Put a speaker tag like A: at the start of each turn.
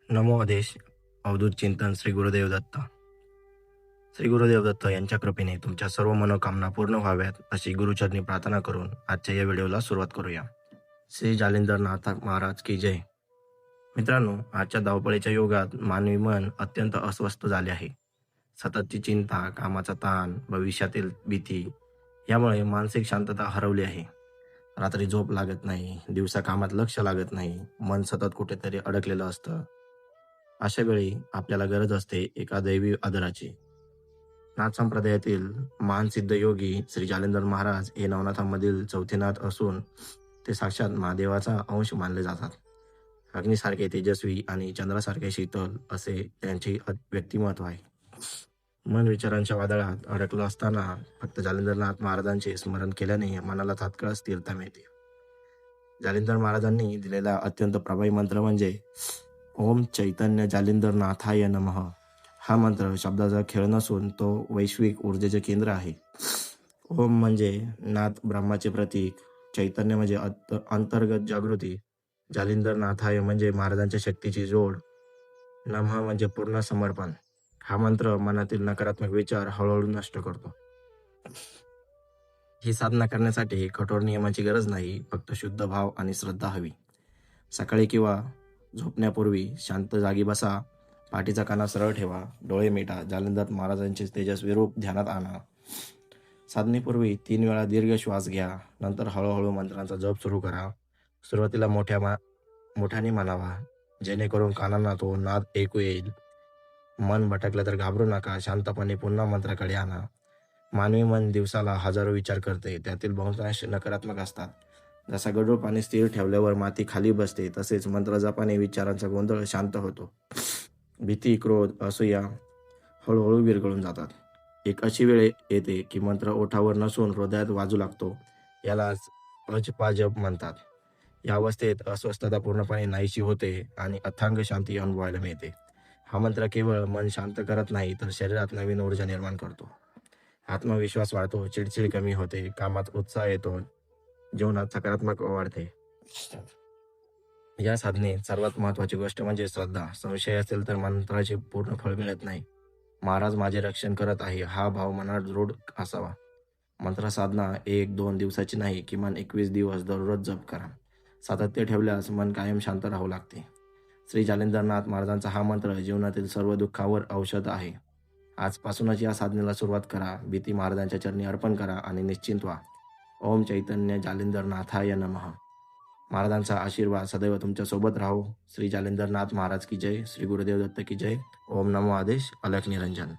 A: नमो आदेश अवधूत चिंतन श्री गुरुदेव दत्त. श्री गुरुदेव दत्त यांच्या कृपेने तुमच्या सर्व मनोकामना पूर्ण व्हाव्यात अशी गुरुचरणी प्रार्थना करून आजच्या या व्हिडिओला सुरुवात करूया. श्री जालिंदरनाथ महाराज की जय. मित्रांनो, आजच्या धावपळीच्या युगात मानवी मन अत्यंत अस्वस्थ झाले आहे. सततची चिंता, कामाचा ताण, भविष्यातील भीती यामुळे मानसिक शांतता हरवली आहे. रात्री झोप लागत नाही, दिवसा कामात लक्ष लागत नाही, मन सतत कुठेतरी अडकलेलं असतं. अशा वेळी आपल्याला गरज असते एका दैवी आदराची. नाथ संप्रदायातील महान सिद्ध योगी श्री जालिंदर महाराज हे नवनाथांमधील चौथे नाथ असून ते साक्षात महादेवाचा अंश मानले जातात. अग्नीसारखे तेजस्वी आणि चंद्रासारखे शीतल असे त्यांचे व्यक्तिमत्व आहे. मन विचारांच्या वादळात अडकलं असताना फक्त जालिंदरनाथ महाराजांचे स्मरण केल्याने मनाला तात्काळ स्थिरता मिळते. जालिंदर महाराजांनी दिलेला अत्यंत प्रभावी मंत्र म्हणजे ओम चैतन्य जालिंदरनाथाय नमः. हा मंत्र शब्दाचा खेळ नसून तो वैश्विक ऊर्जेचे केंद्र आहे. ओम म्हणजे नाथ ब्रह्माचे प्रतीक, चैतन्य म्हणजे अंतर्गत जागृती, जालिंदरनाथाय म्हणजे महाराजांच्या शक्तीची जोड, नमः म्हणजे पूर्ण समर्पण. हा मंत्र मनातील नकारात्मक विचार हळूहळू नष्ट करतो. ही साधना करण्यासाठी कठोर नियमाची गरज नाही, फक्त शुद्ध भाव आणि श्रद्धा हवी. सकाळी किंवा झोपण्यापूर्वी शांत जागी बसा, पाठीचा काना सरळ ठेवा, डोळे मिटा, जालिंदर महाराजांचे तेजस्वी रूप ध्यानात आणा. साधनेपूर्वी 3 वेळा दीर्घ श्वास घ्या, नंतर हळूहळू मंत्रांचा जप सुरू करा. सुरुवातीला मोठ्याने म्हणावा, जेणेकरून कानांना तो नाद ऐकू येईल. मन भटकलं तर घाबरू नका, शांतपणे पुन्हा मंत्राकडे आणा. मानवी मन दिवसाला हजारो विचार करते, त्यातील बहुतांश नकारात्मक असतात. जसा गढूळ पाणी स्थिर ठेवल्यावर माती खाली बसते, तसेच मंत्र जपाने विचारांचा गोंधळ शांत होतो. भीती, क्रोध, असूया हळूहळू विरघळून जातात. एक अशी वेळ येते की मंत्र ओठावर नसून हृदयात वाजू लागतो. यालाच अजपाजप म्हणतात. या अवस्थेत अस्वस्थता पूर्णपणे नाहीशी होते आणि अथांग शांती अनुभवायला मिळते. हा मंत्र केवळ मन शांत करत नाही, तर शरीरात नवीन ऊर्जा निर्माण करतो. आत्मविश्वास वाढतो, चिडचिड कमी होते, कामात उत्साह येतो, जीवनात सकारात्मक वाढते. या साधनेत सर्वात महत्वाची गोष्ट म्हणजे श्रद्धा. संशय असेल तर मंत्राचे पूर्ण फळ मिळत नाही. महाराज माझे रक्षण करत आहे हा भाव मनात दृढ असावा. मंत्र साधना 1-2 दिवसाची नाही, किमान 21 दिवस दररोज जप करा. सातत्य ठेवल्यास मन कायम शांत राहू लागते. श्री जालिंदरनाथ महाराजांचा हा मंत्र जीवनातील सर्व दुःखावर औषध आहे. आजपासूनच या साधनेला सुरुवात करा. भीती महाराजांच्या चरणी अर्पण करा आणि निश्चिंत व्हा. ओम चैतन्य जालिंदरनाथाय नमः. महाराजांचा आशीर्वाद सदैव तुमच्या सोबत राहो. श्री जालिंदरनाथ महाराज की जय. श्री गुरुदेव दत्त की जय. ओम नमो आदेश. अलख निरंजन.